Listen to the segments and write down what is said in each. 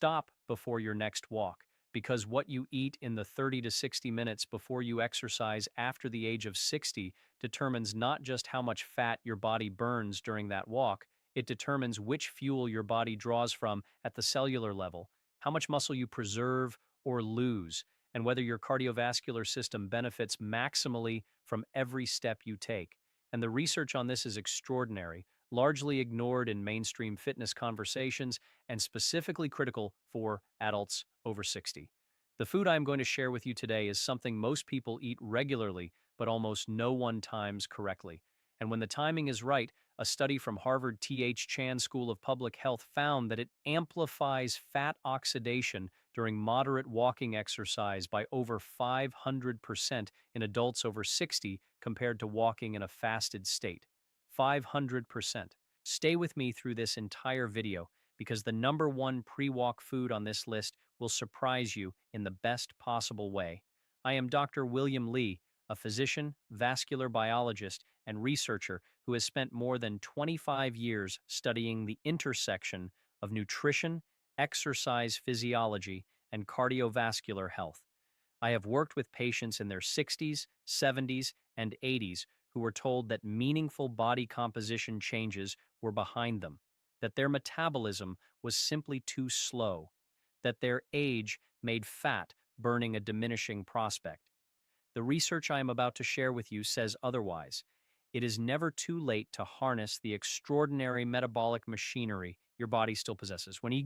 stop before your next walk because what you eat in the 30 to 60 minutes before you exercise after the age of 60 determines not just how much fat your body burns during that walk, it determines which fuel your body draws from at the cellular level, how much muscle you preserve or lose, and whether your cardiovascular system benefits maximally from every step you take. And the research on this is extraordinary, largely ignored in mainstream fitness conversations, and specifically critical for adults over 60. The food I'm going to share with you today is something most people eat regularly, but almost no one times correctly. And when the timing is right, a study from Harvard T.H. Chan School of Public Health found that it amplifies fat oxidation during moderate walking exercise by over 500% in adults over 60 compared to walking in a fasted state. 500%. Stay with me through this entire video because the number one pre-walk food on this list will surprise you in the best possible way. I am Dr. William Lee, a physician, vascular biologist, and researcher who has spent more than 25 years studying the intersection of nutrition, exercise physiology, and cardiovascular health. I have worked with patients in their 60s, 70s, and 80s who were told that meaningful body composition changes were behind them, that their metabolism was simply too slow, that their age made fat burning a diminishing prospect. The research I am about to share with you says otherwise. It is never too late to harness the extraordinary metabolic machinery your body still possesses. When you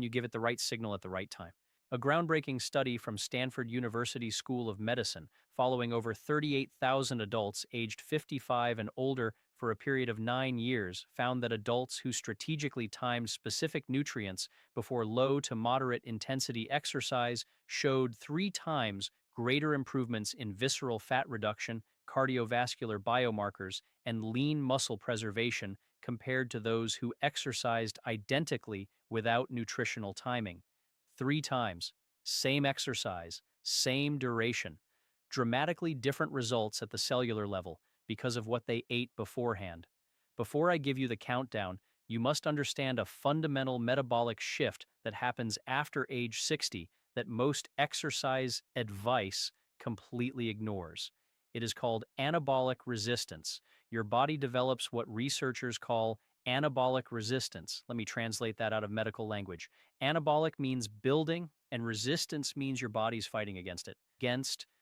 give it the right signal at the right time. A groundbreaking study from Stanford University School of Medicine, following over 38,000 adults aged 55 and older for a period of 9 years, found that adults who strategically timed specific nutrients before low to moderate intensity exercise showed 3 times greater improvements in visceral fat reduction, cardiovascular biomarkers, and lean muscle preservation compared to those who exercised identically without nutritional timing. 3 times. Same exercise, same duration. Dramatically different results at the cellular level because of what they ate beforehand. Before I give you the countdown, you must understand a fundamental metabolic shift that happens after age 60 that most exercise advice completely ignores. It is called anabolic resistance. Your body develops what researchers call anabolic resistance. Let me translate that out of medical language. Anabolic means building, and resistance means your body's fighting against it.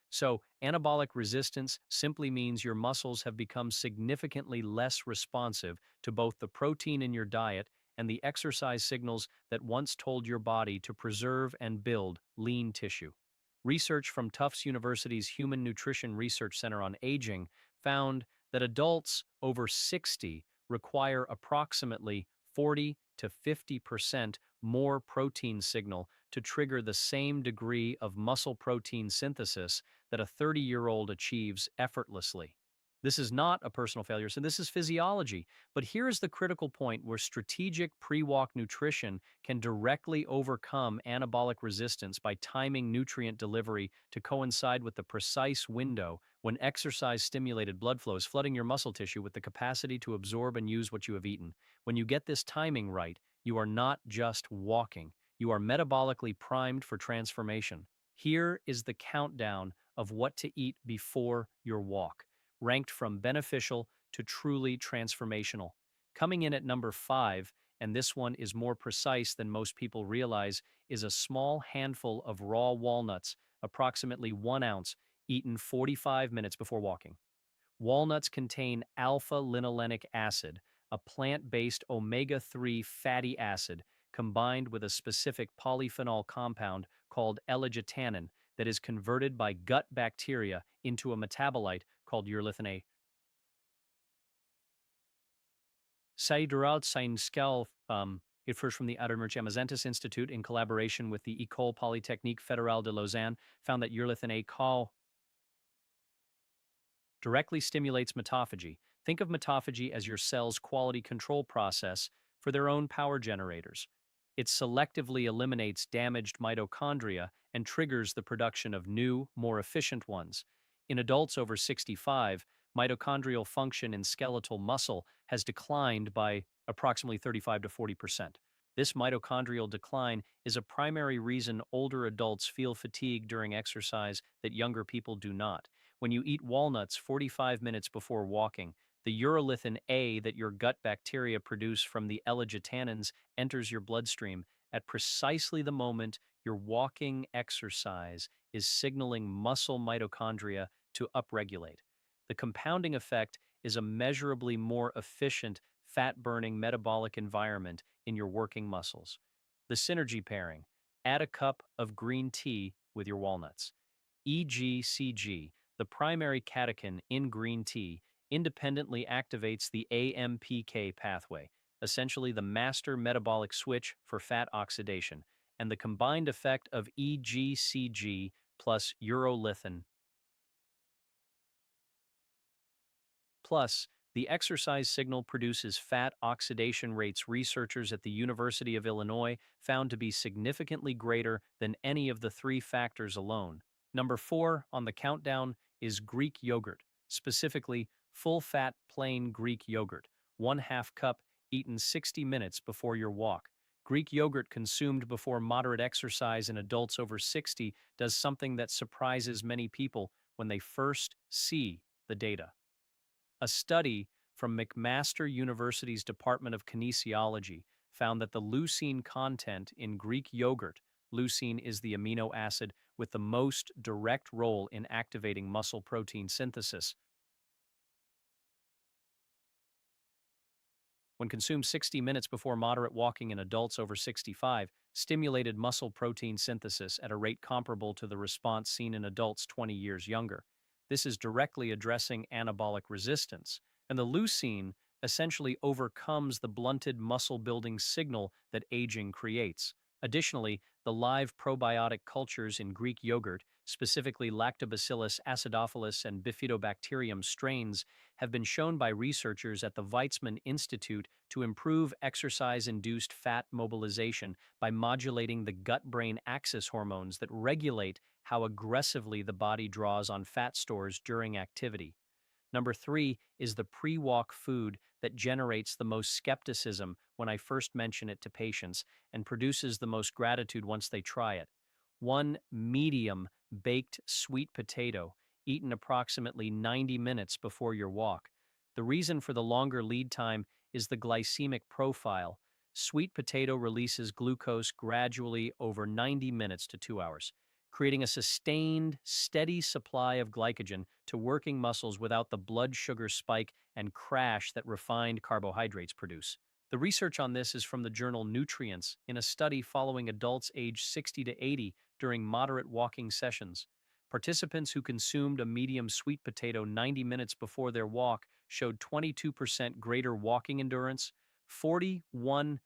So, anabolic resistance simply means your muscles have become significantly less responsive to both the protein in your diet and the exercise signals that once told your body to preserve and build lean tissue. Research from Tufts University's Human Nutrition Research Center on Aging found that adults over 60 require approximately 40 to 50% more protein signal to trigger the same degree of muscle protein synthesis that a 30-year-old achieves effortlessly. This is not a personal failure, so this is physiology. But here is the critical point where strategic pre-walk nutrition can directly overcome anabolic resistance by timing nutrient delivery to coincide with the precise window when exercise-stimulated blood flow is flooding your muscle tissue with the capacity to absorb and use what you have eaten. When you get this timing right, you are not just walking. You are metabolically primed for transformation. Here is the countdown of what to eat before your walk, ranked from beneficial to truly transformational. Coming in at number 5, and this one is more precise than most people realize, is a small handful of raw walnuts, approximately 1 ounce, eaten 45 minutes before walking. Walnuts contain alpha-linolenic acid, a plant-based omega-3 fatty acid combined with a specific polyphenol compound called L-arginine that is converted by gut bacteria into a metabolite called urolithin A. Sideraldseinskal, it first from the Adlermerch Institute in collaboration with the École Polytechnique Fédérale de Lausanne, found that urolithin A directly stimulates mitophagy. Think of mitophagy as your cell's quality control process for their own power generators. It selectively eliminates damaged mitochondria and triggers the production of new, more efficient ones. In adults over 65, Mitochondrial function in skeletal muscle has declined by approximately 35 to 40%. This mitochondrial decline is a primary reason older adults feel fatigue during exercise that younger people do not. When you eat walnuts 45 minutes before walking, the urolithin A that your gut bacteria produce from the L-glutathione enters your bloodstream at precisely the moment your walking exercise is signaling muscle mitochondria to upregulate. The compounding effect is a measurably more efficient fat-burning metabolic environment in your working muscles. The synergy pairing: add a cup of green tea with your walnuts. EGCG, the primary catechin in green tea, independently activates the AMPK pathway, essentially the master metabolic switch for fat oxidation, and the combined effect of EGCG plus urolithin plus the exercise signal produces fat oxidation rates researchers at the University of Illinois found to be significantly greater than any of the three factors alone. Number 4 on the countdown is Greek yogurt, specifically full-fat plain Greek yogurt, 1/2 cup, eaten 60 minutes before your walk. Greek yogurt consumed before moderate exercise in adults over 60 does something that surprises many people when they first see the data. A study from McMaster University's Department of Kinesiology found that the leucine content in Greek yogurt, leucine is the amino acid with the most direct role in activating muscle protein synthesis, when consumed 60 minutes before moderate walking in adults over 65, stimulated muscle protein synthesis at a rate comparable to the response seen in adults 20 years younger. This is directly addressing anabolic resistance, and the leucine essentially overcomes the blunted muscle-building signal that aging creates. Additionally, the live probiotic cultures in Greek yogurt, specifically Lactobacillus acidophilus and Bifidobacterium strains, have been shown by researchers at the Weizmann Institute to improve exercise-induced fat mobilization by modulating the gut-brain axis hormones that regulate how aggressively the body draws on fat stores during activity. Number 3 is the pre-walk food that generates the most skepticism when I first mention it to patients and produces the most gratitude once they try it. One medium baked sweet potato, eaten approximately 90 minutes before your walk. The reason for the longer lead time is the glycemic profile. Sweet potato releases glucose gradually over 90 minutes to 2 hours, creating a sustained, steady supply of glycogen to working muscles without the blood sugar spike and crash that refined carbohydrates produce. The research on this is from the journal Nutrients in a study following adults aged 60 to 80 during moderate walking sessions. Participants who consumed a medium sweet potato 90 minutes before their walk showed 22% greater walking endurance, 41%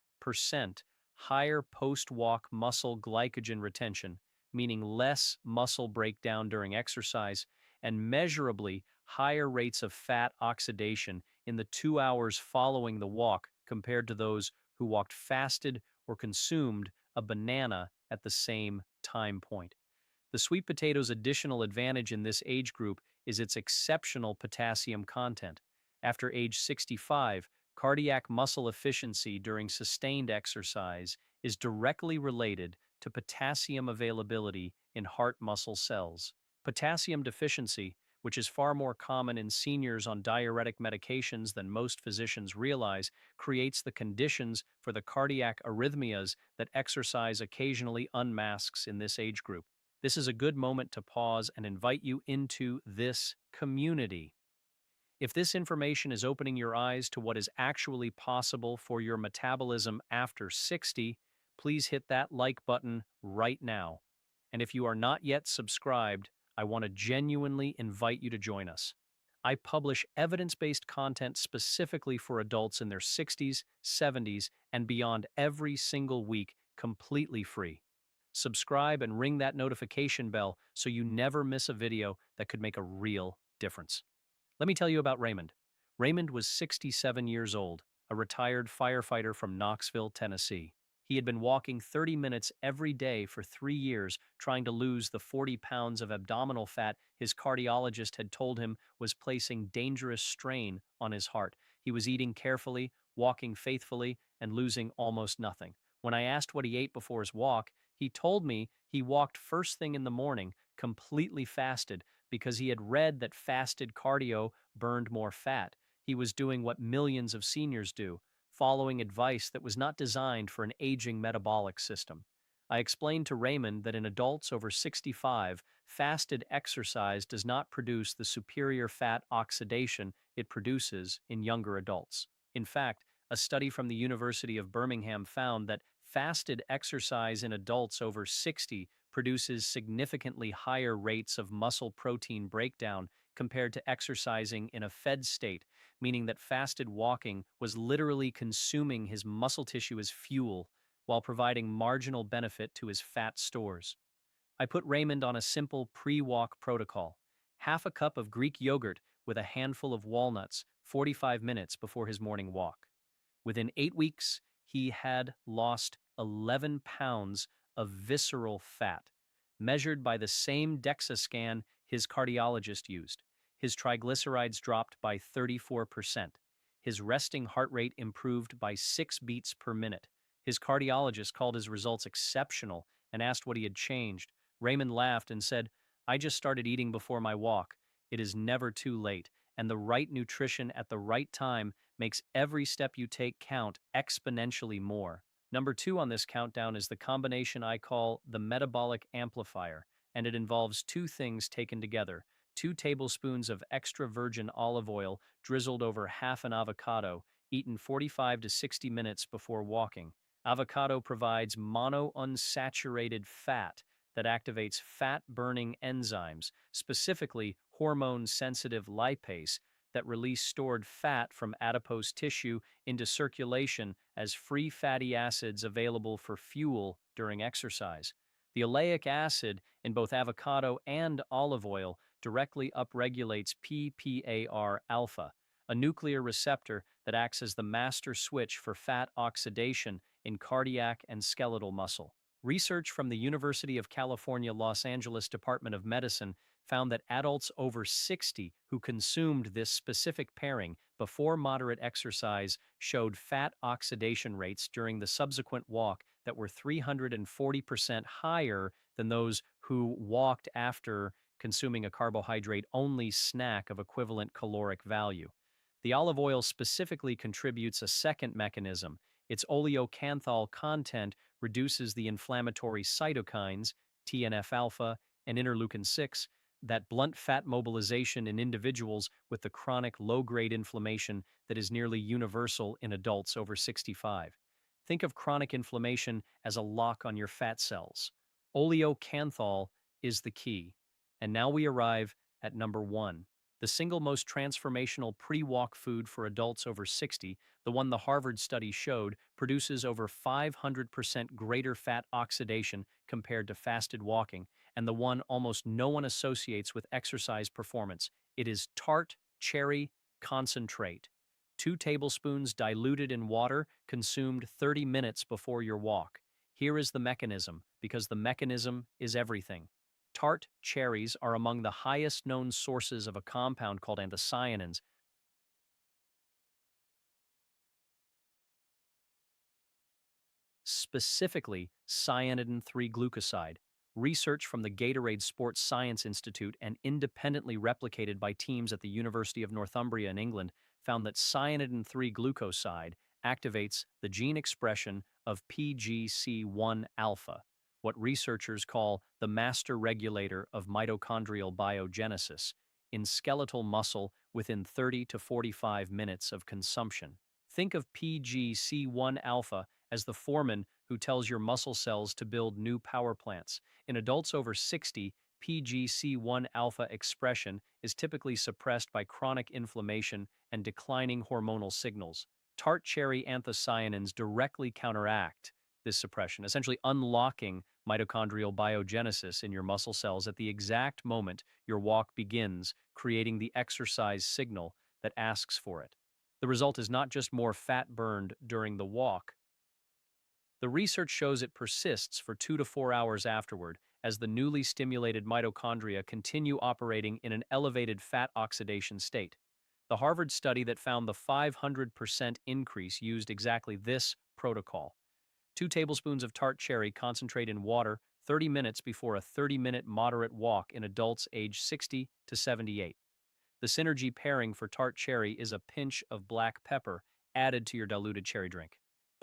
higher post-walk muscle glycogen retention, meaning less muscle breakdown during exercise, and measurably higher rates of fat oxidation in the 2 hours following the walk compared to those who walked fasted or consumed a banana at the same time point. The sweet potato's additional advantage in this age group is its exceptional potassium content. After age 65, cardiac muscle efficiency during sustained exercise is directly related to potassium availability in heart muscle cells. Potassium deficiency, which is far more common in seniors on diuretic medications than most physicians realize, creates the conditions for the cardiac arrhythmias that exercise occasionally unmasks in this age group. This is a good moment to pause and invite you into this community. If this information is opening your eyes to what is actually possible for your metabolism after 60, please hit that like button right now. And if you are not yet subscribed, I want to genuinely invite you to join us. I publish evidence-based content specifically for adults in their 60s, 70s, and beyond every single week, completely free. Subscribe and ring that notification bell so you never miss a video that could make a real difference. Let me tell you about Raymond. Raymond was 67 years old, a retired firefighter from Knoxville, Tennessee. He had been walking 30 minutes every day for 3 years, trying to lose the 40 pounds of abdominal fat his cardiologist had told him was placing dangerous strain on his heart. He was eating carefully, walking faithfully, and losing almost nothing. When I asked what he ate before his walk, he told me he walked first thing in the morning, completely fasted, because he had read that fasted cardio burned more fat. He was doing what millions of seniors do, following advice that was not designed for an aging metabolic system. I explained to Raymond that in adults over 65, fasted exercise does not produce the superior fat oxidation it produces in younger adults. In fact, a study from the University of Birmingham found that fasted exercise in adults over 60 produces significantly higher rates of muscle protein breakdown compared to exercising in a fed state, meaning that fasted walking was literally consuming his muscle tissue as fuel while providing marginal benefit to his fat stores. I put Raymond on a simple pre-walk protocol: half a cup of Greek yogurt with a handful of walnuts 45 minutes before his morning walk. Within 8 weeks, he had lost 11 pounds of visceral fat, measured by the same DEXA scan his cardiologist used. His triglycerides dropped by 34%. His resting heart rate improved by 6 beats per minute. His cardiologist called his results exceptional and asked what he had changed. Raymond laughed and said, "I just started eating before my walk. It is never too late, and the right nutrition at the right time makes every step you take count exponentially more." Number two on this countdown is the combination I call the metabolic amplifier, and it involves two things taken together: 2 tablespoons of extra virgin olive oil drizzled over half an avocado, eaten 45 to 60 minutes before walking. Avocado provides monounsaturated fat that activates fat-burning enzymes, specifically hormone-sensitive lipase, that release stored fat from adipose tissue into circulation as free fatty acids available for fuel during exercise. The oleic acid in both avocado and olive oil directly upregulates PPAR alpha, a nuclear receptor that acts as the master switch for fat oxidation in cardiac and skeletal muscle. Research from the University of California, Los Angeles Department of Medicine found that adults over 60 who consumed this specific pairing before moderate exercise showed fat oxidation rates during the subsequent walk that were 340% higher than those who walked after consuming a carbohydrate-only snack of equivalent caloric value. The olive oil specifically contributes a second mechanism. Its oleocanthal content reduces the inflammatory cytokines, TNF-alpha and interleukin-6, that blunt fat mobilization in individuals with the chronic low-grade inflammation that is nearly universal in adults over 65. Think of chronic inflammation as a lock on your fat cells. Oleocanthal is the key. And now we arrive at number one, the single most transformational pre-walk food for adults over 60, the one the Harvard study showed produces over 500% greater fat oxidation compared to fasted walking, and the one almost no one associates with exercise performance. It is tart cherry concentrate. 2 tablespoons diluted in water, consumed 30 minutes before your walk. Here is the mechanism, because the mechanism is everything. Tart cherries are among the highest known sources of a compound called anthocyanins, specifically cyanidin 3 glucoside. Research from the Gatorade Sports Science Institute and independently replicated by teams at the University of Northumbria in England found that cyanidin 3 glucoside activates the gene expression of PGC1 alpha, what researchers call the master regulator of mitochondrial biogenesis, in skeletal muscle within 30 to 45 minutes of consumption. Think of PGC1 alpha as the foreman who tells your muscle cells to build new power plants. In adults over 60, PGC1 alpha expression is typically suppressed by chronic inflammation and declining hormonal signals. Tart cherry anthocyanins directly counteract this suppression, essentially unlocking mitochondrial biogenesis in your muscle cells at the exact moment your walk begins, creating the exercise signal that asks for it. The result is not just more fat burned during the walk, The research shows it persists for 2 to 4 hours afterward as the newly stimulated mitochondria continue operating in an elevated fat oxidation state. The Harvard study that found the 500% increase used exactly this protocol. 2 tablespoons of tart cherry concentrate in water 30 minutes before a 30-minute moderate walk in adults aged 60 to 78. The synergy pairing for tart cherry is a pinch of black pepper added to your diluted cherry drink.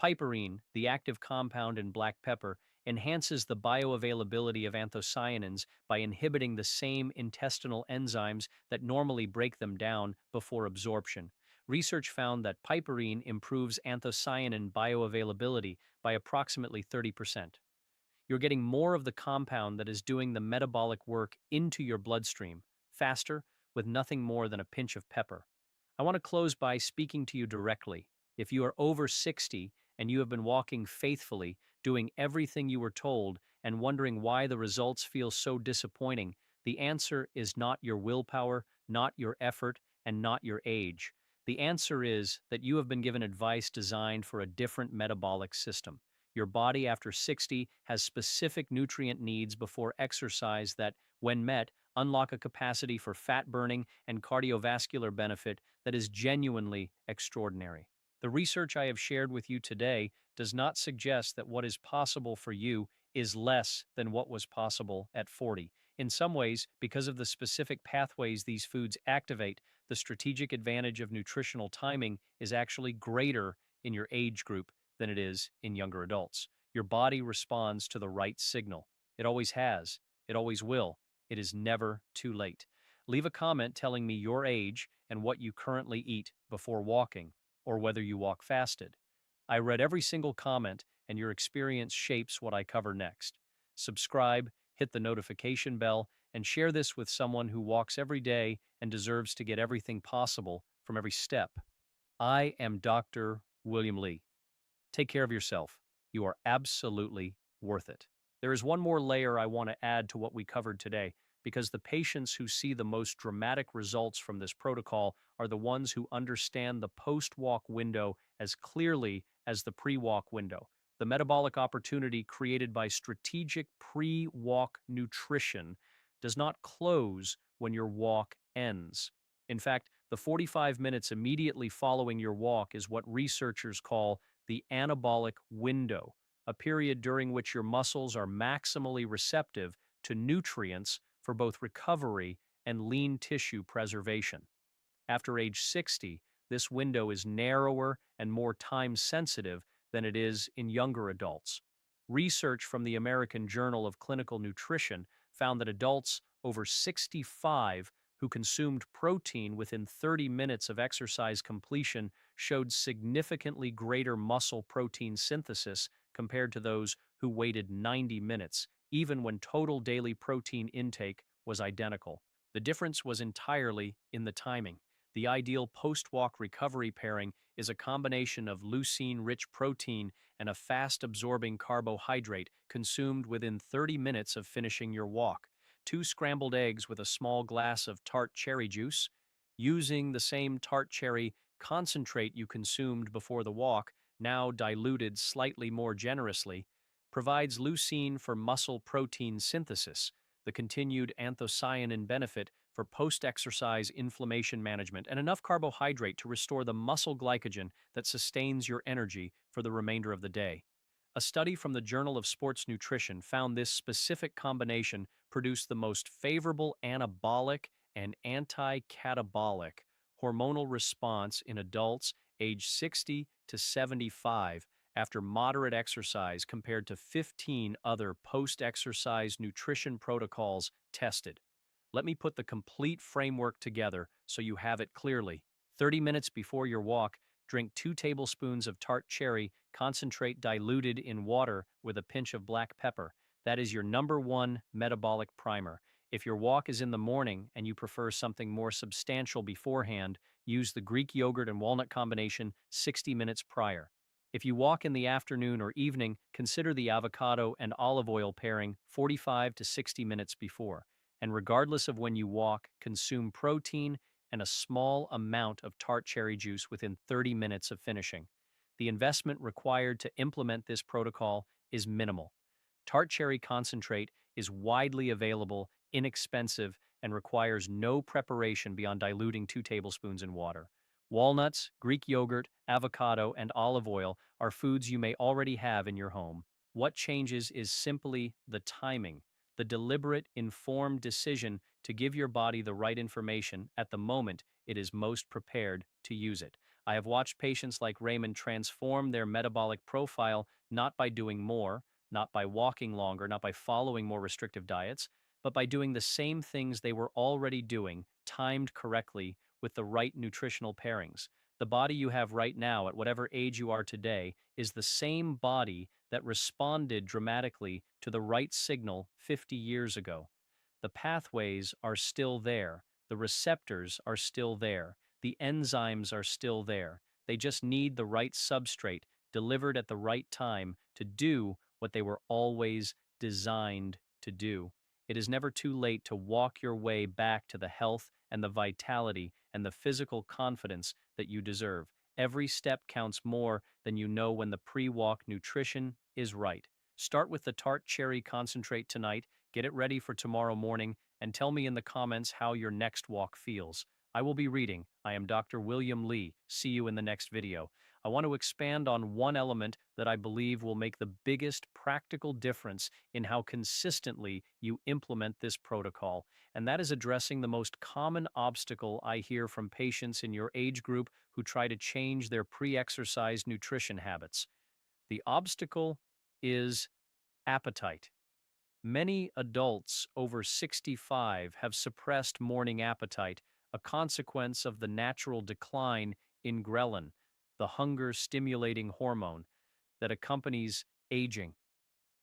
Piperine, the active compound in black pepper, enhances the bioavailability of anthocyanins by inhibiting the same intestinal enzymes that normally break them down before absorption. Research found that piperine improves anthocyanin bioavailability by approximately 30%. You're getting more of the compound that is doing the metabolic work into your bloodstream, faster, with nothing more than a pinch of pepper. I want to close by speaking to you directly. If you are over 60 and you have been walking faithfully, doing everything you were told, and wondering why the results feel so disappointing, the answer is not your willpower, not your effort, and not your age. The answer is that you have been given advice designed for a different metabolic system. Your body after 60 has specific nutrient needs before exercise that, when met, unlock a capacity for fat burning and cardiovascular benefit that is genuinely extraordinary. The research I have shared with you today does not suggest that what is possible for you is less than what was possible at 40. In some ways, because of the specific pathways these foods activate, the strategic advantage of nutritional timing is actually greater in your age group than it is in younger adults. Your body responds to the right signal. It always has. It always will. It is never too late. Leave a comment telling me your age and what you currently eat before walking, or whether you walk fasted. I read every single comment, and your experience shapes what I cover next. Subscribe, hit the notification bell, and share this with someone who walks every day and deserves to get everything possible from every step. I am Dr. William Lee. Take care of yourself. You are absolutely worth it. There is one more layer I want to add to what we covered today, because the patients who see the most dramatic results from this protocol are the ones who understand the post-walk window as clearly as the pre-walk window. The metabolic opportunity created by strategic pre-walk nutrition does not close when your walk ends. In fact, the 45 minutes immediately following your walk is what researchers call the anabolic window, a period during which your muscles are maximally receptive to nutrients for both recovery and lean tissue preservation. After age 60, this window is narrower and more time-sensitive than it is in younger adults. Research from the American Journal of Clinical Nutrition found that adults over 65 who consumed protein within 30 minutes of exercise completion showed significantly greater muscle protein synthesis compared to those who waited 90 minutes, even when total daily protein intake was identical. The difference was entirely in the timing. The ideal post-walk recovery pairing is a combination of leucine-rich protein and a fast-absorbing carbohydrate consumed within 30 minutes of finishing your walk. 2 scrambled eggs with a small glass of tart cherry juice. Using the same tart cherry concentrate you consumed before the walk, now diluted slightly more generously, provides leucine for muscle protein synthesis, the continued anthocyanin benefit for post-exercise inflammation management, and enough carbohydrate to restore the muscle glycogen that sustains your energy for the remainder of the day. A study from the Journal of Sports Nutrition found this specific combination produced the most favorable anabolic and anti-catabolic hormonal response in adults aged 60 to 75 after moderate exercise compared to 15 other post-exercise nutrition protocols tested. Let me put the complete framework together so you have it clearly. 30 minutes before your walk, drink 2 tablespoons of tart cherry concentrate diluted in water with a pinch of black pepper. That is your number 1 metabolic primer. If your walk is in the morning and you prefer something more substantial beforehand, use the Greek yogurt and walnut combination 60 minutes prior. If you walk in the afternoon or evening, consider the avocado and olive oil pairing 45 to 60 minutes before. And regardless of when you walk, consume protein and a small amount of tart cherry juice within 30 minutes of finishing. The investment required to implement this protocol is minimal. Tart cherry concentrate is widely available, inexpensive, and requires no preparation beyond diluting 2 tablespoons in water. Walnuts, Greek yogurt, avocado, and olive oil are foods you may already have in your home. What changes is simply the timing, the deliberate, informed decision to give your body the right information at the moment it is most prepared to use it. I have watched patients like Raymond transform their metabolic profile not by doing more, not by walking longer, not by following more restrictive diets, but by doing the same things they were already doing, timed correctly with the right nutritional pairings. The body you have right now, at whatever age you are today, is the same body that responded dramatically to the right signal 50 years ago. The pathways are still there, the receptors are still there, the enzymes are still there. They just need the right substrate delivered at the right time to do what they were always designed to do. It is never too late to walk your way back to the health and the vitality and the physical confidence that you deserve. Every step counts more than you know when the pre-walk nutrition is right. Start with the tart cherry concentrate tonight, get it ready for tomorrow morning, and tell me in the comments how your next walk feels. I will be reading. I am Dr. William Lee. See you in the next video. I want to expand on one element that I believe will make the biggest practical difference in how consistently you implement this protocol, and that is addressing the most common obstacle I hear from patients in your age group who try to change their pre-exercise nutrition habits. The obstacle is appetite. Many adults over 65 have suppressed morning appetite, a consequence of the natural decline in ghrelin, the hunger-stimulating hormone that accompanies aging.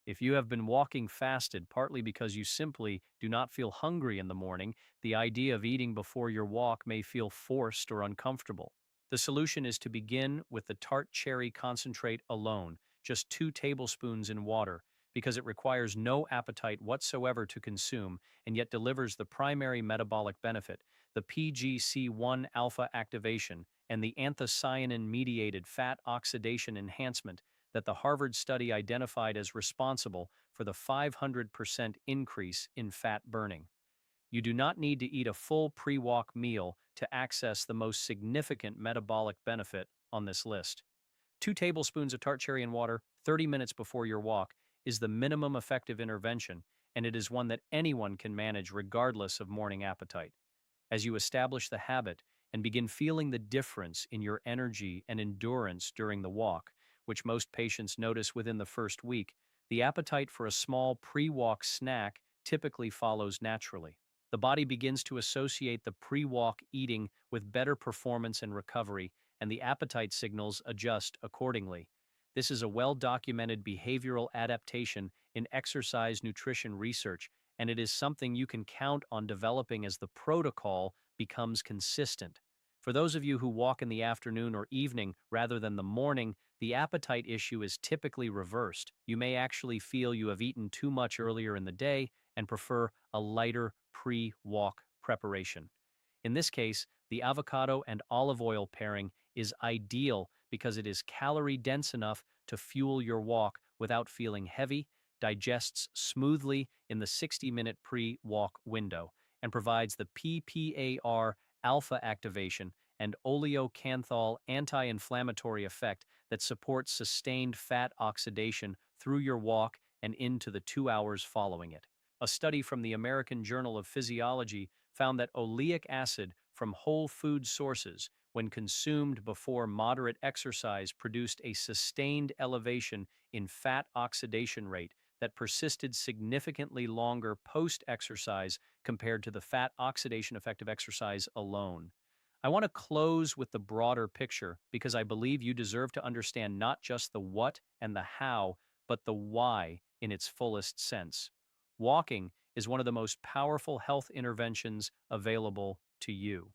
If you have been walking fasted partly because you simply do not feel hungry in the morning, the idea of eating before your walk may feel forced or uncomfortable. The solution is to begin with the tart cherry concentrate alone, just 2 tablespoons in water, because it requires no appetite whatsoever to consume and yet delivers the primary metabolic benefit, the PGC1 alpha activation and the anthocyanin-mediated fat oxidation enhancement that the Harvard study identified as responsible for the 500% increase in fat burning. You do not need to eat a full pre-walk meal to access the most significant metabolic benefit on this list. 2 tablespoons of tart cherry in water 30 minutes before your walk is the minimum effective intervention, and it is one that anyone can manage regardless of morning appetite. As you establish the habit and begin feeling the difference in your energy and endurance during the walk, which most patients notice within the first week, the appetite for a small pre-walk snack typically follows naturally. The body begins to associate the pre-walk eating with better performance and recovery, and the appetite signals adjust accordingly. This is a well-documented behavioral adaptation in exercise nutrition research, and it is something you can count on developing as the protocol becomes consistent. For those of you who walk in the afternoon or evening rather than the morning, the appetite issue is typically reversed. You may actually feel you have eaten too much earlier in the day and prefer a lighter pre-walk preparation. In this case, the avocado and olive oil pairing is ideal because it is calorie dense enough to fuel your walk without feeling heavy, digests smoothly in the 60-minute pre-walk window, and provides the PPAR alpha activation and oleocanthal anti-inflammatory effect that supports sustained fat oxidation through your walk and into the 2 hours following it. A study from the American Journal of Physiology found that oleic acid from whole food sources, when consumed before moderate exercise, produced a sustained elevation in fat oxidation rate that persisted significantly longer post-exercise compared to the fat oxidation effect of exercise alone. I want to close with the broader picture because I believe you deserve to understand not just the what and the how, but the why in its fullest sense. Walking is one of the most powerful health interventions available to you.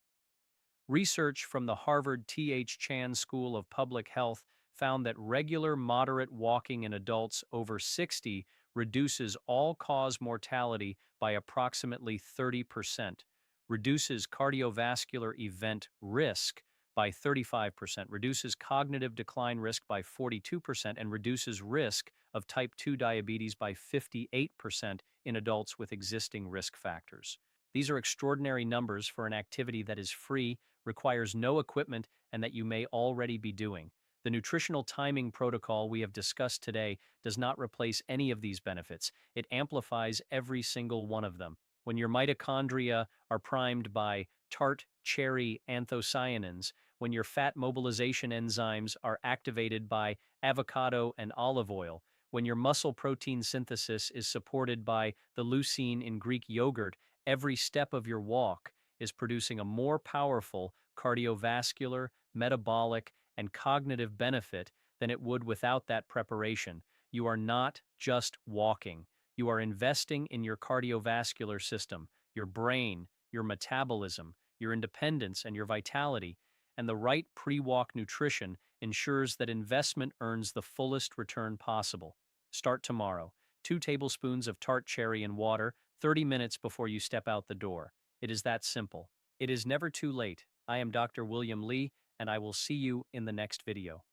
Research from the Harvard T.H. Chan School of Public Health found that regular moderate walking in adults over 60 reduces all-cause mortality by approximately 30%, reduces cardiovascular event risk by 35%, reduces cognitive decline risk by 42%, and reduces risk of type 2 diabetes by 58% in adults with existing risk factors. These are extraordinary numbers for an activity that is free, requires no equipment, and that you may already be doing. The nutritional timing protocol we have discussed today does not replace any of these benefits. It amplifies every single one of them. When your mitochondria are primed by tart cherry anthocyanins, when your fat mobilization enzymes are activated by avocado and olive oil, when your muscle protein synthesis is supported by the leucine in Greek yogurt, every step of your walk is producing a more powerful cardiovascular, metabolic, and cognitive benefit than it would without that preparation. You are not just walking. You are investing in your cardiovascular system, your brain, your metabolism, your independence, and your vitality. And the right pre-walk nutrition ensures that investment earns the fullest return possible. Start tomorrow. 2 tablespoons of tart cherry in water, 30 minutes before you step out the door. It is that simple. It is never too late. I am Dr. William Lee, and I will see you in the next video.